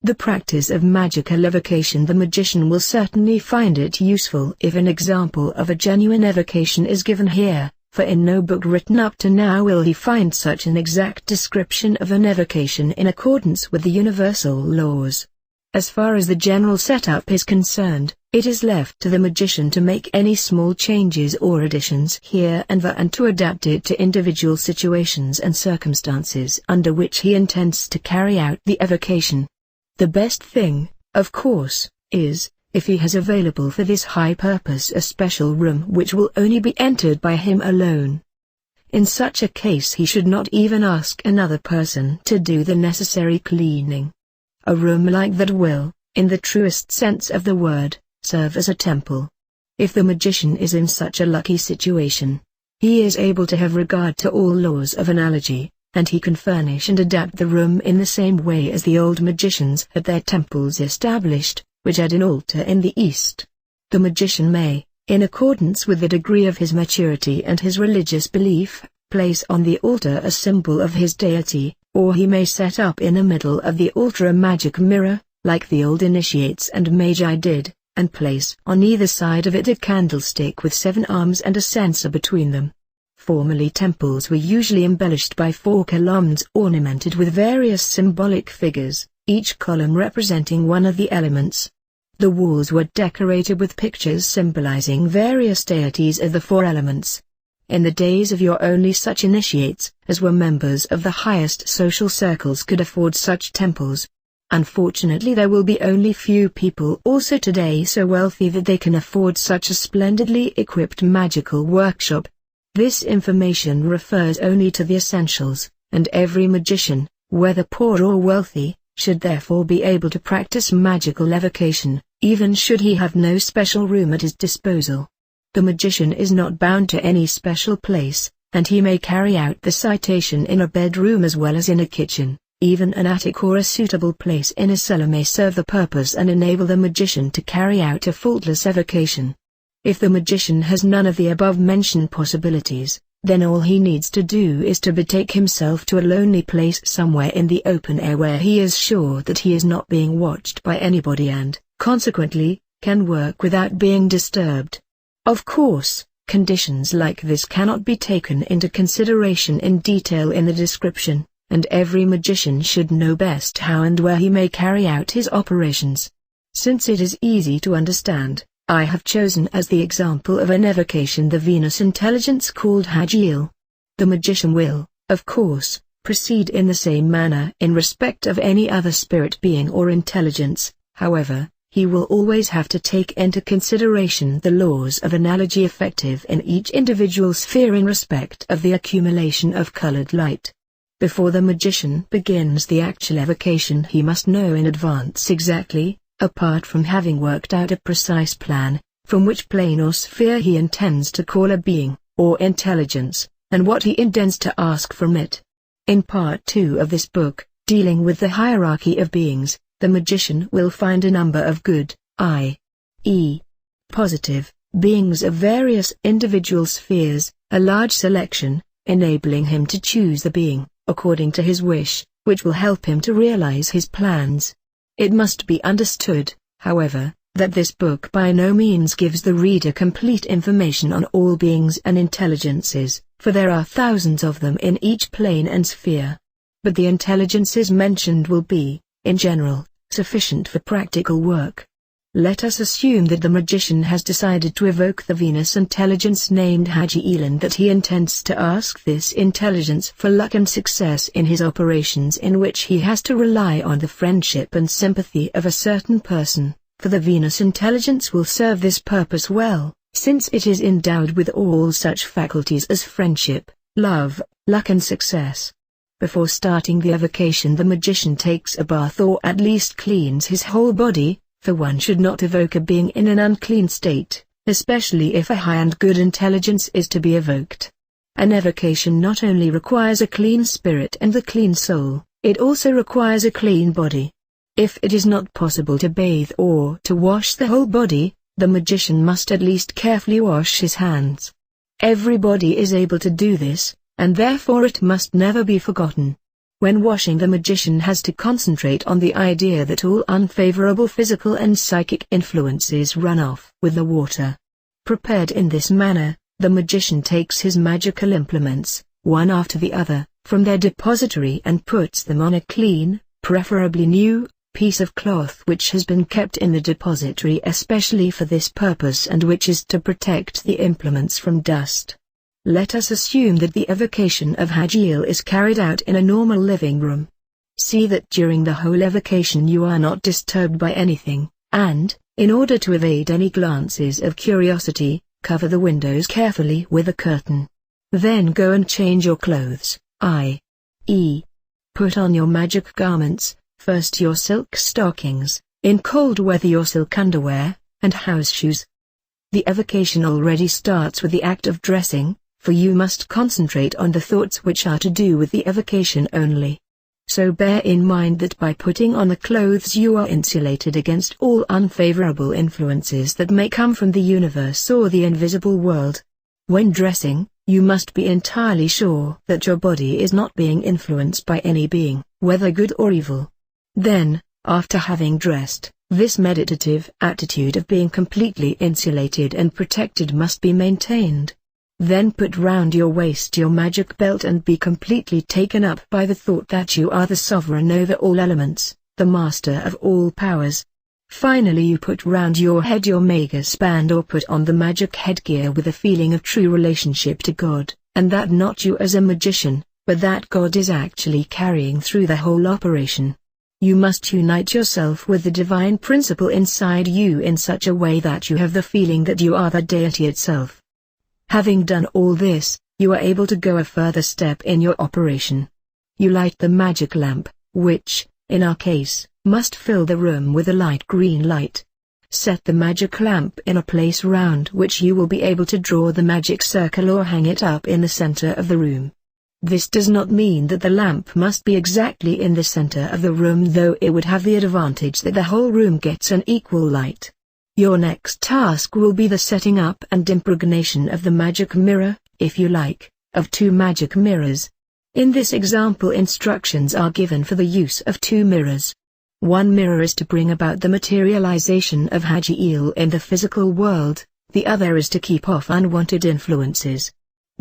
The practice of magical evocation. The magician will certainly find it useful if an example of a genuine evocation is given here, for in no book written up to now will he find such an exact description of an evocation in accordance with the universal laws. As far as the general setup is concerned, it is left to the magician to make any small changes or additions here and there and to adapt it to individual situations and circumstances under which he intends to carry out the evocation. The best thing, of course, is, if he has available for this high purpose a special room which will only be entered by him alone. In such a case he should not even ask another person to do the necessary cleaning. A room like that will, in the truest sense of the word, serve as a temple. If the magician is in such a lucky situation, he is able to have regard to all laws of analogy, and he can furnish and adapt the room in the same way as the old magicians had their temples established, which had an altar in the east. The magician may, in accordance with the degree of his maturity and his religious belief, place on the altar a symbol of his deity, or he may set up in the middle of the altar a magic mirror, like the old initiates and magi did, and place on either side of it a candlestick with 7 arms and a censer between them. Formerly temples were usually embellished by 4 columns ornamented with various symbolic figures, each column representing one of the elements. The walls were decorated with pictures symbolizing various deities of the 4 elements. In the days of yore only such initiates, as were members of the highest social circles, could afford such temples. Unfortunately there will be only few people also today so wealthy that they can afford such a splendidly equipped magical workshop. This information refers only to the essentials, and every magician, whether poor or wealthy, should therefore be able to practice magical evocation, even should he have no special room at his disposal. The magician is not bound to any special place, and he may carry out the citation in a bedroom as well as in a kitchen. Even an attic or a suitable place in a cellar may serve the purpose and enable the magician to carry out a faultless evocation. If the magician has none of the above-mentioned possibilities, then all he needs to do is to betake himself to a lonely place somewhere in the open air where he is sure that he is not being watched by anybody and, consequently, can work without being disturbed. Of course, conditions like this cannot be taken into consideration in detail in the description, and every magician should know best how and where he may carry out his operations. Since it is easy to understand, I have chosen as the example of an evocation the Venus intelligence called sigil. The magician will, of course, proceed in the same manner in respect of any other spirit being or intelligence. However, he will always have to take into consideration the laws of analogy effective in each individual sphere in respect of the accumulation of colored light. Before the magician begins the actual evocation he must know in advance exactly, apart from having worked out a precise plan, from which plane or sphere he intends to call a being, or intelligence, and what he intends to ask from it. In Part 2 of this book, dealing with the hierarchy of beings, the magician will find a number of good, i.e., positive, beings of various individual spheres, a large selection, enabling him to choose the being, according to his wish, which will help him to realize his plans. It must be understood, however, that this book by no means gives the reader complete information on all beings and intelligences, for there are thousands of them in each plane and sphere. But the intelligences mentioned will be, in general, sufficient for practical work. Let us assume that the magician has decided to evoke the Venus intelligence named sigil and that he intends to ask this intelligence for luck and success in his operations, in which he has to rely on the friendship and sympathy of a certain person, for the Venus intelligence will serve this purpose well, since it is endowed with all such faculties as friendship, love, luck and success. Before starting the evocation the magician takes a bath or at least cleans his whole body, for one should not evoke a being in an unclean state, especially if a high and good intelligence is to be evoked. An evocation not only requires a clean spirit and a clean soul, it also requires a clean body. If it is not possible to bathe or to wash the whole body, the magician must at least carefully wash his hands. Everybody is able to do this, and therefore it must never be forgotten. When washing, the magician has to concentrate on the idea that all unfavorable physical and psychic influences run off with the water. Prepared in this manner, the magician takes his magical implements, one after the other, from their depository and puts them on a clean, preferably new, piece of cloth which has been kept in the depository especially for this purpose and which is to protect the implements from dust. Let us assume that the evocation of sigil is carried out in a normal living room. See that during the whole evocation you are not disturbed by anything, and, in order to evade any glances of curiosity, cover the windows carefully with a curtain. Then go and change your clothes, i.e. put on your magic garments, first your silk stockings, in cold weather your silk underwear, and house shoes. The evocation already starts with the act of dressing, for you must concentrate on the thoughts which are to do with the evocation only. So bear in mind that by putting on the clothes you are insulated against all unfavorable influences that may come from the universe or the invisible world. When dressing, you must be entirely sure that your body is not being influenced by any being, whether good or evil. Then, after having dressed, this meditative attitude of being completely insulated and protected must be maintained. Then put round your waist your magic belt and be completely taken up by the thought that you are the sovereign over all elements, the master of all powers. Finally you put round your head your magus band or put on the magic headgear with a feeling of true relationship to God, and that not you as a magician, but that God is actually carrying through the whole operation. You must unite yourself with the divine principle inside you in such a way that you have the feeling that you are the deity itself. Having done all this, you are able to go a further step in your operation. You light the magic lamp, which, in our case, must fill the room with a light green light. Set the magic lamp in a place round which you will be able to draw the magic circle or hang it up in the center of the room. This does not mean that the lamp must be exactly in the center of the room, though it would have the advantage that the whole room gets an equal light. Your next task will be the setting up and impregnation of the magic mirror, if you like, of 2 magic mirrors. In this example instructions are given for the use of 2 mirrors. One mirror is to bring about the materialization of sigil in the physical world, the other is to keep off unwanted influences.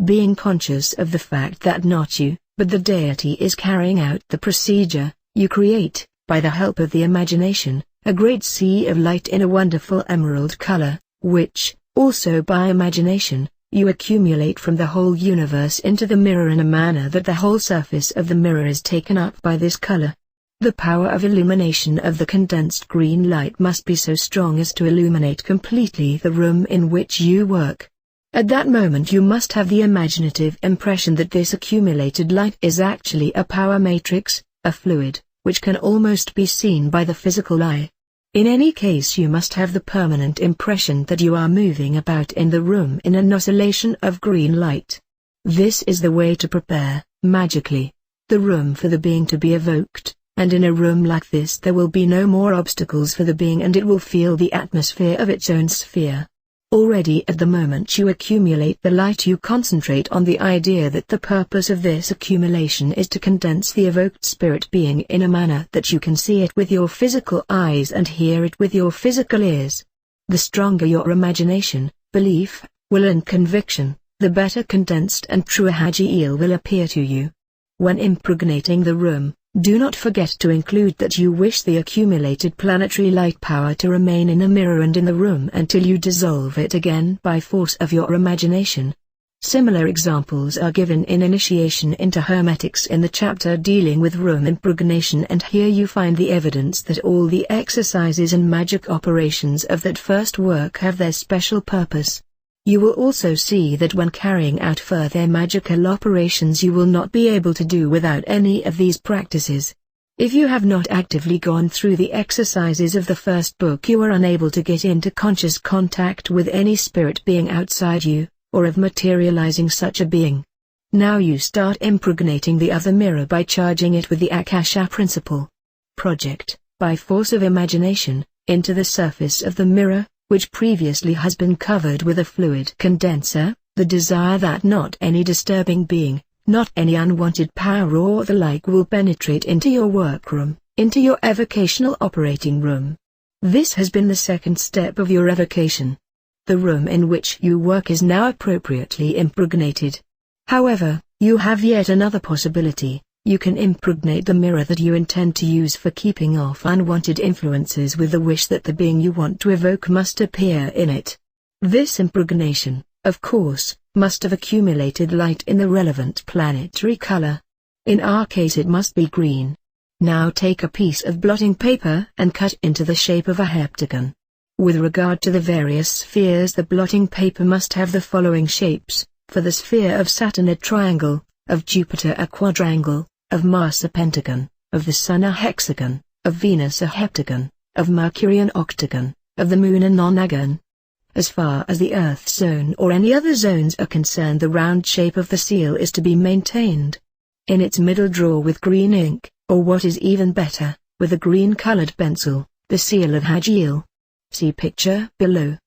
Being conscious of the fact that not you, but the deity is carrying out the procedure, you create, by the help of the imagination, a great sea of light in a wonderful emerald color, which, also by imagination, you accumulate from the whole universe into the mirror in a manner that the whole surface of the mirror is taken up by this color. The power of illumination of the condensed green light must be so strong as to illuminate completely the room in which you work. At that moment you must have the imaginative impression that this accumulated light is actually a power matrix, a fluid, which can almost be seen by the physical eye. In any case you must have the permanent impression that you are moving about in the room in an oscillation of green light. This is the way to prepare, magically, the room for the being to be evoked, and in a room like this there will be no more obstacles for the being and it will feel the atmosphere of its own sphere. Already at the moment you accumulate the light you concentrate on the idea that the purpose of this accumulation is to condense the evoked spirit being in a manner that you can see it with your physical eyes and hear it with your physical ears. The stronger your imagination, belief, will and conviction, the better condensed and truer sigil will appear to you. When impregnating the room, do not forget to include that you wish the accumulated planetary light power to remain in the mirror and in the room until you dissolve it again by force of your imagination. Similar examples are given in Initiation into Hermetics in the chapter dealing with room impregnation, and here you find the evidence that all the exercises and magic operations of that first work have their special purpose. You will also see that when carrying out further magical operations you will not be able to do without any of these practices. If you have not actively gone through the exercises of the first book you are unable to get into conscious contact with any spirit being outside you, or of materializing such a being. Now you start impregnating the other mirror by charging it with the Akasha principle. Project, by force of imagination, into the surface of the mirror, which previously has been covered with a fluid condenser, the desire that not any disturbing being, Not any unwanted power or the like will penetrate into your workroom, into your evocational operating room. This has been the second step of your evocation. The room in which you work is now appropriately impregnated. However, you have yet another possibility. You can impregnate the mirror that you intend to use for keeping off unwanted influences with the wish that the being you want to evoke must appear in it. This impregnation, of course, must have accumulated light in the relevant planetary color. In our case it must be green. Now take a piece of blotting paper and cut into the shape of a heptagon. With regard to the various spheres, the blotting paper must have the following shapes: for the sphere of Saturn a triangle, of Jupiter a quadrangle, of Mars a pentagon, of the Sun a hexagon, of Venus a heptagon, of Mercury an octagon, of the Moon a nonagon. As far as the Earth zone or any other zones are concerned, the round shape of the seal is to be maintained. In its middle, draw with green ink, or what is even better, with a green-colored pencil, the seal of Hagiel. See picture below.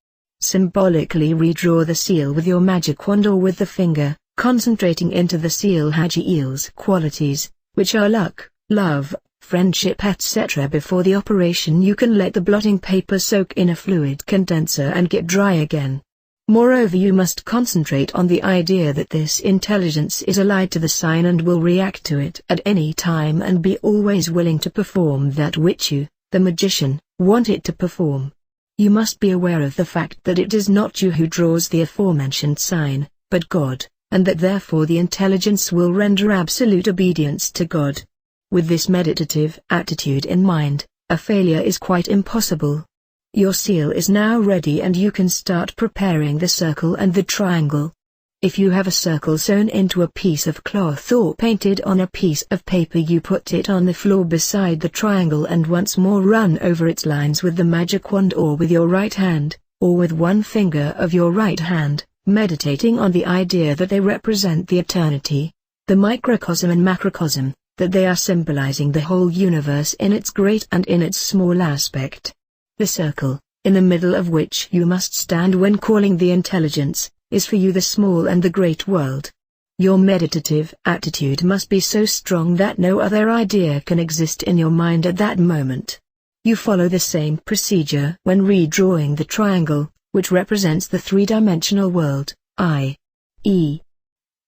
Symbolically redraw the seal with your magic wand or with the finger, concentrating into the seal Hagiel's qualities, which are luck, love, friendship, etc. Before the operation you can let the blotting paper soak in a fluid condenser and get dry again. Moreover, you must concentrate on the idea that this intelligence is allied to the sign and will react to it at any time, and be always willing to perform that which you, the magician, want it to perform. You must be aware of the fact that it is not you who draws the aforementioned sign, but God, and that therefore the intelligence will render absolute obedience to God. With this meditative attitude in mind, a failure is quite impossible. Your seal is now ready and you can start preparing the circle and the triangle. If you have a circle sewn into a piece of cloth or painted on a piece of paper, you put it on the floor beside the triangle and once more run over its lines with the magic wand or with your right hand, or with one finger of your right hand, meditating on the idea that they represent the eternity, the microcosm and macrocosm, that they are symbolizing the whole universe in its great and in its small aspect. The circle, in the middle of which you must stand when calling the intelligence, is for you the small and the great world. Your meditative attitude must be so strong that no other idea can exist in your mind at that moment. You follow the same procedure when redrawing the triangle, which represents the three-dimensional world, i.e.,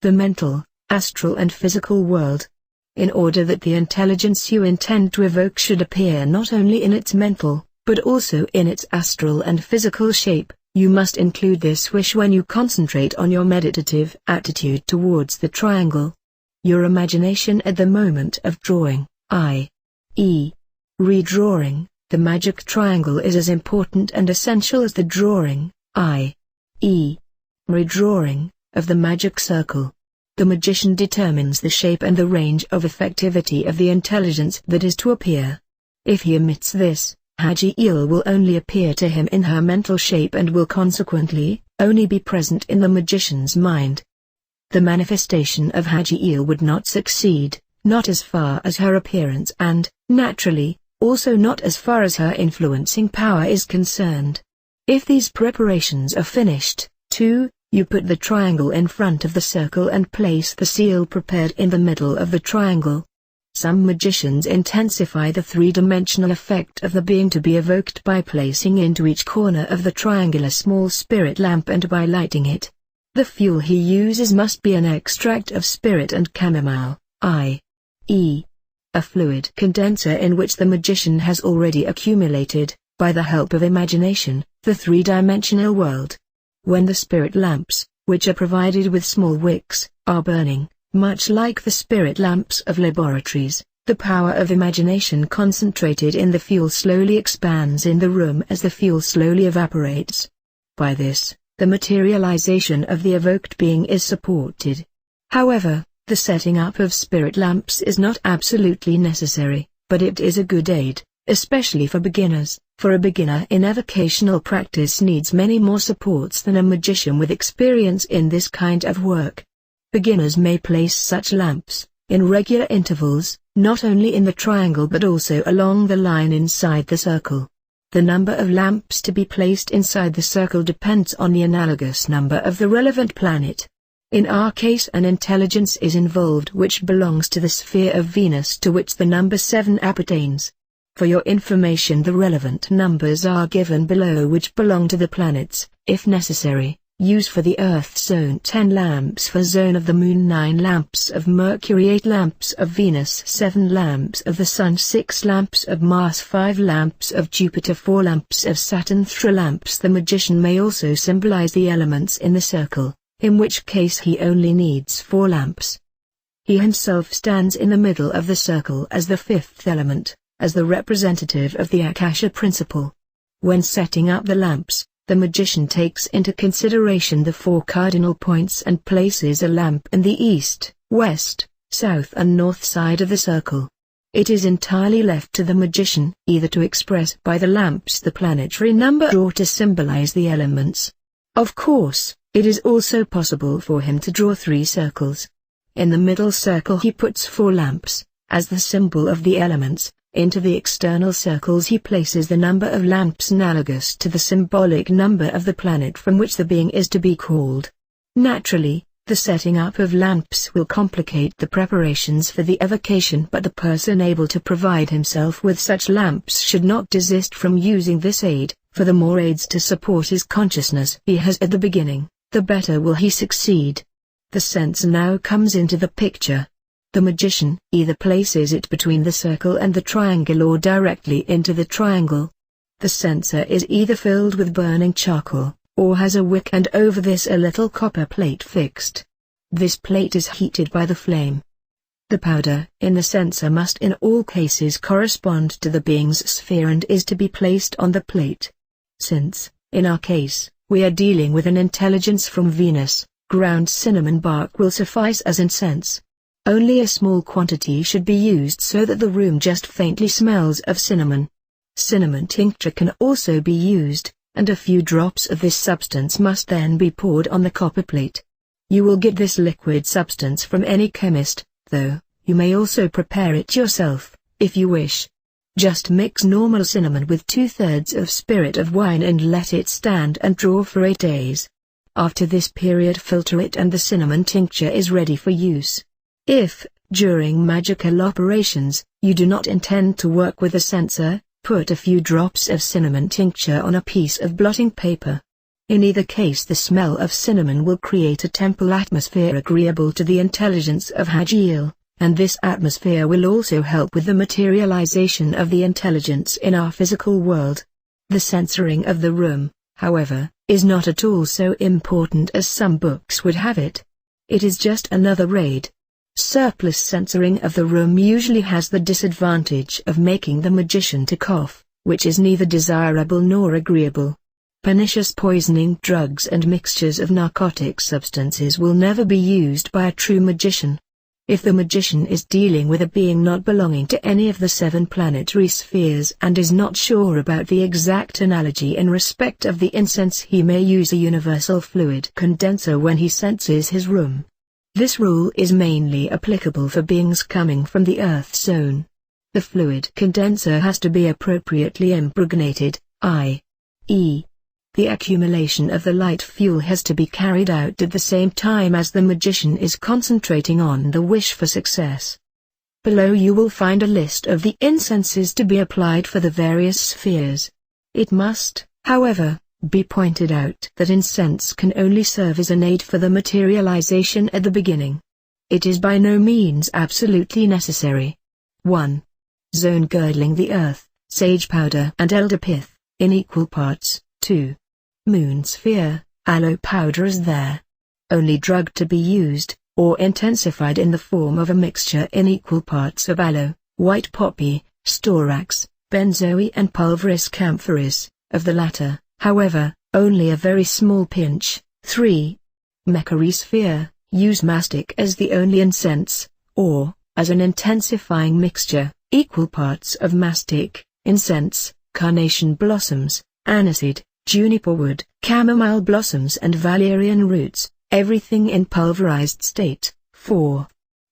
the mental, astral and physical world. In order that the intelligence you intend to evoke should appear not only in its mental, but also in its astral and physical shape, you must include this wish when you concentrate on your meditative attitude towards the triangle. Your imagination at the moment of drawing, i.e., redrawing, the magic triangle is as important and essential as the drawing, i.e., redrawing, of the magic circle. The magician determines the shape and the range of effectivity of the intelligence that is to appear. If he omits this, Hagiel will only appear to him in her mental shape and will consequently only be present in the magician's mind. The manifestation of Hagiel would not succeed, not as far as her appearance and, naturally, also not as far as her influencing power is concerned. If these preparations are finished, too, you put the triangle in front of the circle and place the seal prepared in the middle of the triangle. Some magicians intensify the three-dimensional effect of the being to be evoked by placing into each corner of the triangle a small spirit lamp and by lighting it. The fuel he uses must be an extract of spirit and chamomile, i.e., a fluid condenser in which the magician has already accumulated, by the help of imagination, the three-dimensional world. When the spirit lamps, which are provided with small wicks, are burning, much like the spirit lamps of laboratories, the power of imagination concentrated in the fuel slowly expands in the room as the fuel slowly evaporates. By this, the materialization of the evoked being is supported. However, the setting up of spirit lamps is not absolutely necessary, but it is a good aid, especially for beginners, for a beginner in evocational practice needs many more supports than a magician with experience in this kind of work. Beginners may place such lamps, in regular intervals, not only in the triangle but also along the line inside the circle. The number of lamps to be placed inside the circle depends on the analogous number of the relevant planet. In our case an intelligence is involved which belongs to the sphere of Venus to which the number 7 appertains. For your information, the relevant numbers are given below which belong to the planets. If necessary, use for the Earth zone 10 lamps, for zone of the Moon 9 lamps, of Mercury 8 lamps, of Venus 7 lamps, of the Sun 6 lamps, of Mars 5 lamps, of Jupiter 4 lamps, of Saturn 3 lamps. The magician may also symbolize the elements in the circle, in which case he only needs 4 lamps. He himself stands in the middle of the circle as the 5th element, as the representative of the Akasha principle. When setting up the lamps, the magician takes into consideration the 4 cardinal points and places a lamp in the east, west, south and north side of the circle. It is entirely left to the magician either to express by the lamps the planetary number or to symbolize the elements. Of course, it is also possible for him to draw 3 circles. In the middle circle he puts 4 lamps, as the symbol of the elements. Into the external circles he places the number of lamps analogous to the symbolic number of the planet from which the being is to be called. Naturally, the setting up of lamps will complicate the preparations for the evocation, but the person able to provide himself with such lamps should not desist from using this aid, for the more aids to support his consciousness he has at the beginning, the better will he succeed. The sense now comes into the picture. The magician either places it between the circle and the triangle or directly into the triangle. The censer is either filled with burning charcoal, or has a wick and over this a little copper plate fixed. This plate is heated by the flame. The powder in the censer must in all cases correspond to the being's sphere and is to be placed on the plate. Since, in our case, we are dealing with an intelligence from Venus, ground cinnamon bark will suffice as incense. Only a small quantity should be used so that the room just faintly smells of cinnamon. Cinnamon tincture can also be used, and a few drops of this substance must then be poured on the copper plate. You will get this liquid substance from any chemist, though you may also prepare it yourself, if you wish. Just mix normal cinnamon with 2/3 of spirit of wine and let it stand and draw for 8 days. After this period filter it and the cinnamon tincture is ready for use. If, during magical operations, you do not intend to work with a censer, put a few drops of cinnamon tincture on a piece of blotting paper. In either case the smell of cinnamon will create a temple atmosphere agreeable to the intelligence of Hagil, and this atmosphere will also help with the materialization of the intelligence in our physical world. The censoring of the room, however, is not at all so important as some books would have it. It is just another raid. Surplus censoring of the room usually has the disadvantage of making the magician to cough, which is neither desirable nor agreeable. Pernicious poisoning drugs and mixtures of narcotic substances will never be used by a true magician. If the magician is dealing with a being not belonging to any of the 7 planetary spheres and is not sure about the exact analogy in respect of the incense, he may use a universal fluid condenser when he senses his room. This rule is mainly applicable for beings coming from the Earth zone. The fluid condenser has to be appropriately impregnated, i.e., the accumulation of the light fuel has to be carried out at the same time as the magician is concentrating on the wish for success. Below you will find a list of the incenses to be applied for the various spheres. It must, however, be pointed out that incense can only serve as an aid for the materialization at the beginning. It is by no means absolutely necessary. 1. Zone girdling the earth, sage powder and elder pith, in equal parts. 2. Moon sphere, aloe powder is there. Only drug to be used, or intensified in the form of a mixture in equal parts of aloe, white poppy, storax, benzoe and pulveris camphoris, of the latter, however, only a very small pinch. 3. Mercury sphere, use mastic as the only incense, or, as an intensifying mixture, equal parts of mastic, incense, carnation blossoms, aniseed, juniper wood, chamomile blossoms and valerian roots, everything in pulverized state. 4.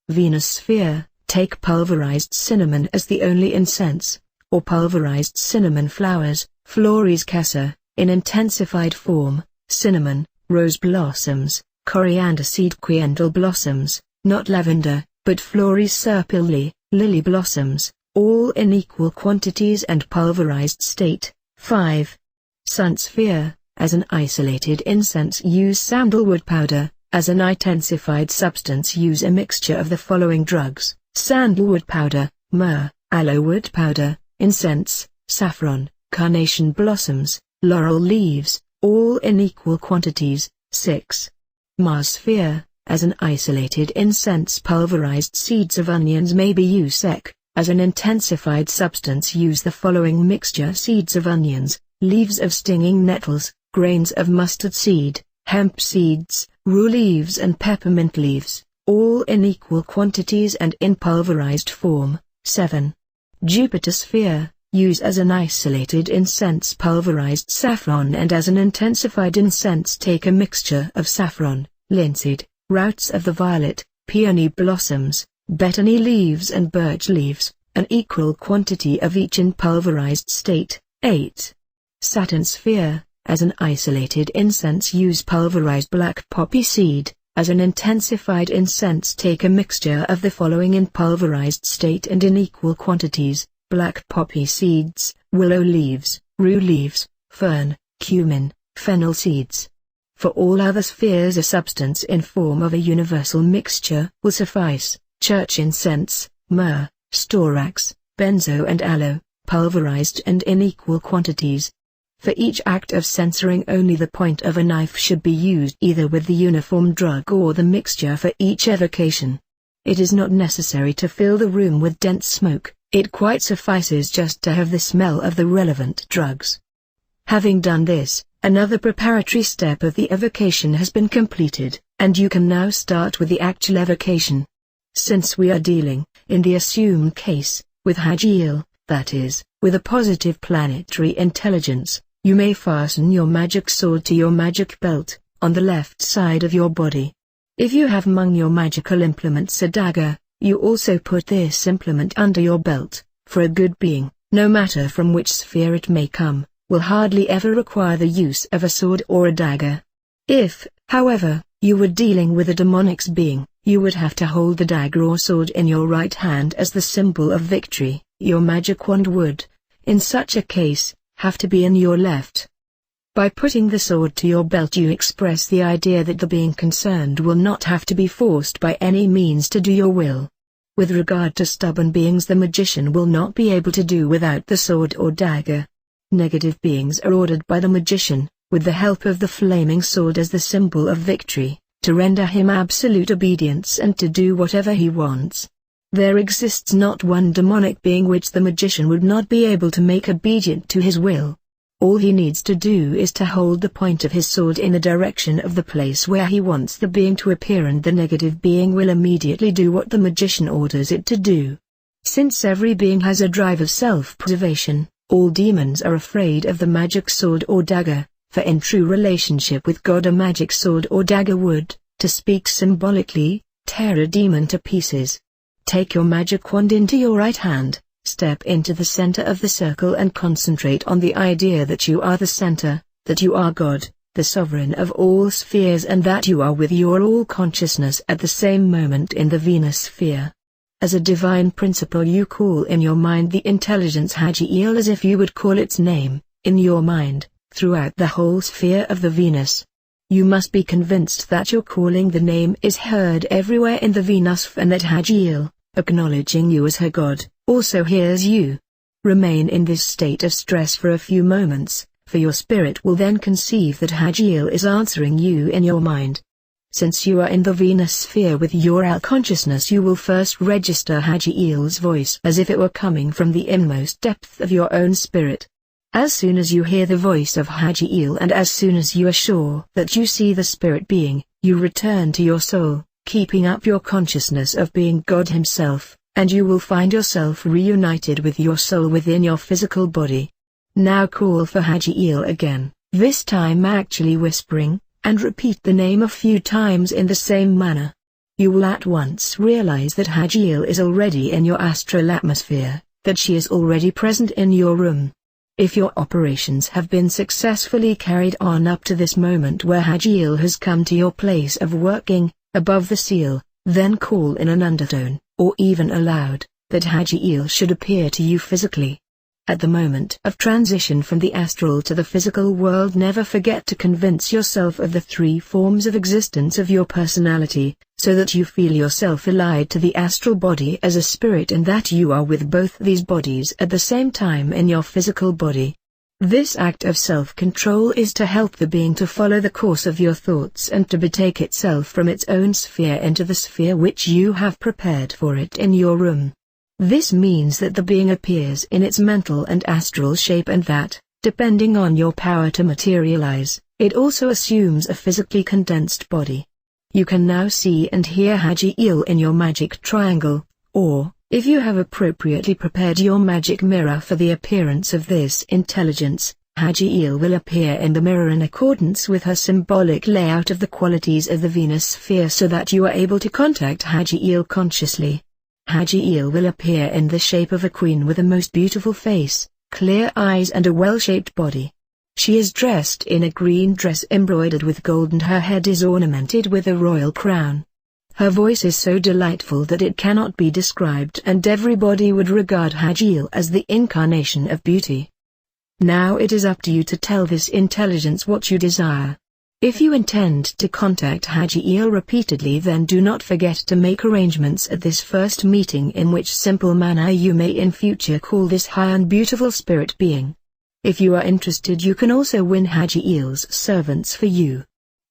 Venus sphere, take pulverized cinnamon as the only incense, or pulverized cinnamon flowers, floris cassia, in intensified form, cinnamon, rose blossoms, coriander seed quiendel blossoms, not lavender, but Floris serpulli, lily blossoms, all in equal quantities and pulverized state. 5. Sun sphere, as an isolated incense use sandalwood powder, as an intensified substance use a mixture of the following drugs: sandalwood powder, myrrh, aloewood powder, incense, saffron, carnation blossoms, laurel leaves, all in equal quantities. 6. Mars sphere, as an isolated incense pulverized seeds of onions may be used sec, as an intensified substance use the following mixture: seeds of onions, leaves of stinging nettles, grains of mustard seed, hemp seeds, rue leaves and peppermint leaves, all in equal quantities and in pulverized form. 7. Jupiter sphere, use as an isolated incense pulverized saffron, and as an intensified incense take a mixture of saffron, linseed, roots of the violet, peony blossoms, betony leaves and birch leaves, an equal quantity of each in pulverized state. 8. Saturn sphere, as an isolated incense use pulverized black poppy seed, as an intensified incense take a mixture of the following in pulverized state and in equal quantities: black poppy seeds, willow leaves, rue leaves, fern, cumin, fennel seeds. For all other spheres a substance in form of a universal mixture will suffice: church incense, myrrh, storax, benzo and aloe, pulverized and in equal quantities. For each act of censoring only the point of a knife should be used, either with the uniform drug or the mixture for each evocation. It is not necessary to fill the room with dense smoke, it quite suffices just to have the smell of the relevant drugs. Having done this, another preparatory step of the evocation has been completed, and you can now start with the actual evocation. Since we are dealing, in the assumed case, with Hagiel, that is, with a positive planetary intelligence, you may fasten your magic sword to your magic belt, on the left side of your body. If you have among your magical implements a dagger, you also put this implement under your belt, for a good being, no matter from which sphere it may come, will hardly ever require the use of a sword or a dagger. If, however, you were dealing with a demonic being, you would have to hold the dagger or sword in your right hand as the symbol of victory. Your magic wand would, in such a case, have to be in your left. By putting the sword to your belt you express the idea that the being concerned will not have to be forced by any means to do your will. With regard to stubborn beings, the magician will not be able to do without the sword or dagger. Negative beings are ordered by the magician, with the help of the flaming sword as the symbol of victory, to render him absolute obedience and to do whatever he wants. There exists not one demonic being which the magician would not be able to make obedient to his will. All he needs to do is to hold the point of his sword in the direction of the place where he wants the being to appear, and the negative being will immediately do what the magician orders it to do. Since every being has a drive of self-preservation, all demons are afraid of the magic sword or dagger, for in true relationship with God a magic sword or dagger would, to speak symbolically, tear a demon to pieces. Take your magic wand into your right hand, step into the center of the circle and concentrate on the idea that you are the center, that you are God, the sovereign of all spheres, and that you are with your all-consciousness at the same moment in the Venus sphere. As a divine principle you call in your mind the intelligence Hagiel as if you would call its name, in your mind, throughout the whole sphere of the Venus. You must be convinced that your calling the name is heard everywhere in the Venus, and that Hagiel, acknowledging you as her God, also hears you. Remain in this state of stress for a few moments, for your spirit will then conceive that Hagiel is answering you in your mind. Since you are in the Venus sphere with your all-consciousness, you will first register Hagiel's voice as if it were coming from the inmost depth of your own spirit. As soon as you hear the voice of Hagiel, and as soon as you are sure that you see the spirit being, you return to your soul, keeping up your consciousness of being God himself, and you will find yourself reunited with your soul within your physical body. Now call for Hagiel again, this time actually whispering, and repeat the name a few times in the same manner. You will at once realize that Hagiel is already in your astral atmosphere, that she is already present in your room. If your operations have been successfully carried on up to this moment where Hagiel has come to your place of working, above the seal, then call in an undertone, or even aloud, that Hagiel should appear to you physically. At the moment of transition from the astral to the physical world, never forget to convince yourself of the three forms of existence of your personality, so that you feel yourself allied to the astral body as a spirit and that you are with both these bodies at the same time in your physical body. This act of self-control is to help the being to follow the course of your thoughts and to betake itself from its own sphere into the sphere which you have prepared for it in your room. This means that the being appears in its mental and astral shape and that, depending on your power to materialize, it also assumes a physically condensed body. You can now see and hear Hagiel in your magic triangle, or, if you have appropriately prepared your magic mirror for the appearance of this intelligence, Hagiel will appear in the mirror in accordance with her symbolic layout of the qualities of the Venus sphere so that you are able to contact Hagiel consciously. Hagiel will appear in the shape of a queen with a most beautiful face, clear eyes and a well-shaped body. She is dressed in a green dress embroidered with gold and her head is ornamented with a royal crown. Her voice is so delightful that it cannot be described and everybody would regard Hagiel as the incarnation of beauty. Now it is up to you to tell this intelligence what you desire. If you intend to contact Hagiel repeatedly, then do not forget to make arrangements at this first meeting in which simple manner you may in future call this high and beautiful spirit being. If you are interested, you can also win Hagiel's servants for you.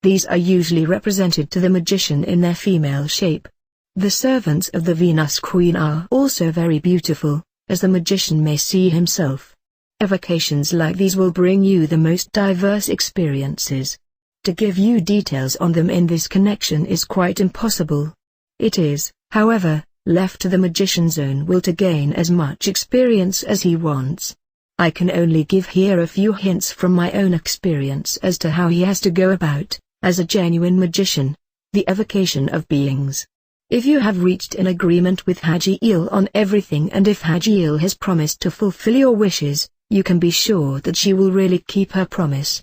These are usually represented to the magician in their female shape. The servants of the Venus Queen are also very beautiful, as the magician may see himself. Evocations like these will bring you the most diverse experiences. To give you details on them in this connection is quite impossible. It is, however, left to the magician's own will to gain as much experience as he wants. I can only give here a few hints from my own experience as to how he has to go about, as a genuine magician, the evocation of beings. If you have reached an agreement with Hagiel on everything and if Hagiel has promised to fulfill your wishes, you can be sure that she will really keep her promise.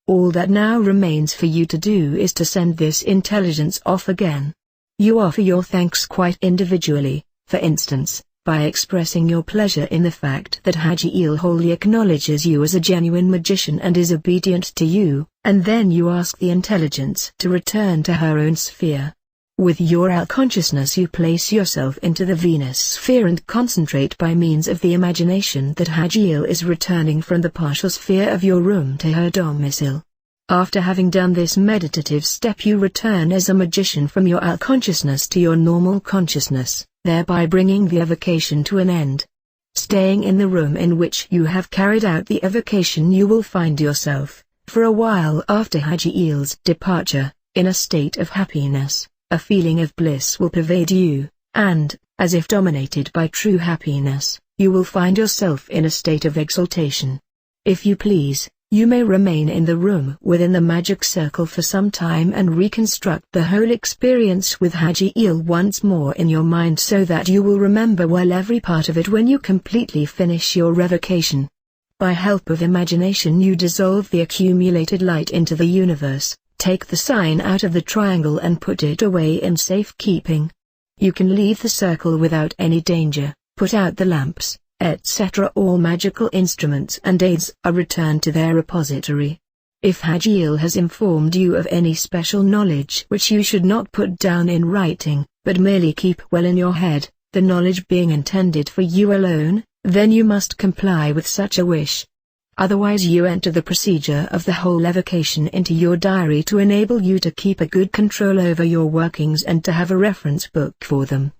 All that now remains for you to do is to send this intelligence off again. You offer your thanks quite individually, for instance, by expressing your pleasure in the fact that Hagiel wholly acknowledges you as a genuine magician and is obedient to you, and then you ask the intelligence to return to her own sphere. With your consciousness you place yourself into the Venus sphere and concentrate by means of the imagination that Hagiel is returning from the partial sphere of your room to her domicile. After having done this meditative step, you return as a magician from your consciousness to your normal consciousness, thereby bringing the evocation to an end. Staying in the room in which you have carried out the evocation, you will find yourself, for a while after Hagiel's departure, in a state of happiness. A feeling of bliss will pervade you, and, as if dominated by true happiness, you will find yourself in a state of exaltation. If you please, you may remain in the room within the magic circle for some time and reconstruct the whole experience with Hagiel once more in your mind so that you will remember well every part of it when you completely finish your revocation. By help of imagination you dissolve the accumulated light into the universe. Take the sign out of the triangle and put it away in safekeeping. You can leave the circle without any danger, put out the lamps, etc. All magical instruments and aids are returned to their repository. If Hagiel has informed you of any special knowledge which you should not put down in writing, but merely keep well in your head, the knowledge being intended for you alone, then you must comply with such a wish. Otherwise you enter the procedure of the whole evocation into your diary to enable you to keep a good control over your workings and to have a reference book for them.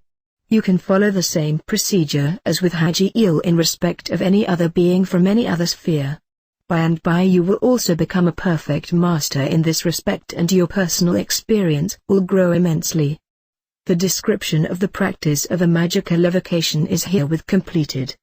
You can follow the same procedure as with Hagiel in respect of any other being from any other sphere. By and by you will also become a perfect master in this respect and your personal experience will grow immensely. The description of the practice of a magical evocation is herewith completed.